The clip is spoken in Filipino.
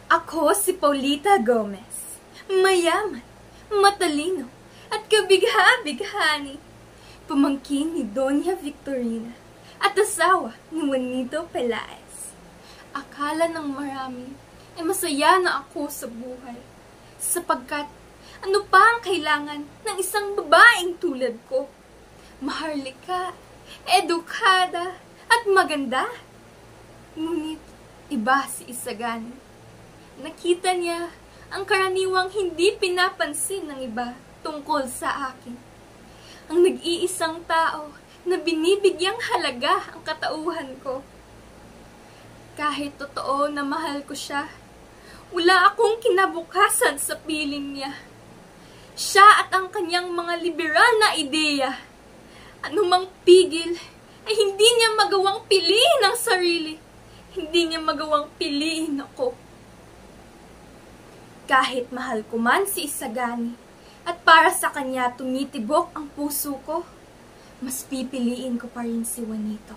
Ako si Paulita Gomez, mayaman, matalino, at kabigha-bighani, pamangkin ni Doña Victorina at asawa ni Juanito Pelaez. Akala ng marami ay masaya na ako sa buhay, sapagkat ano pa ang kailangan ng isang babaeng tulad ko? Maharlika, edukada, at maganda. Ngunit iba si Isagani. Nakita niya ang karaniwang hindi pinapansin ng iba tungkol sa akin. Ang nag-iisang tao na binibigyang halaga ang katauhan ko. Kahit totoo na mahal ko siya, wala akong kinabukasan sa piling niya. Siya at ang kanyang mga liberal na ideya. Anumang pigil ay hindi niya magawang piliin ang sarili. Hindi niya magawang piliin ako. Kahit mahal ko man si Isagani at para sa kanya tumitibok ang puso ko, mas pipiliin ko pa rin si Juanito.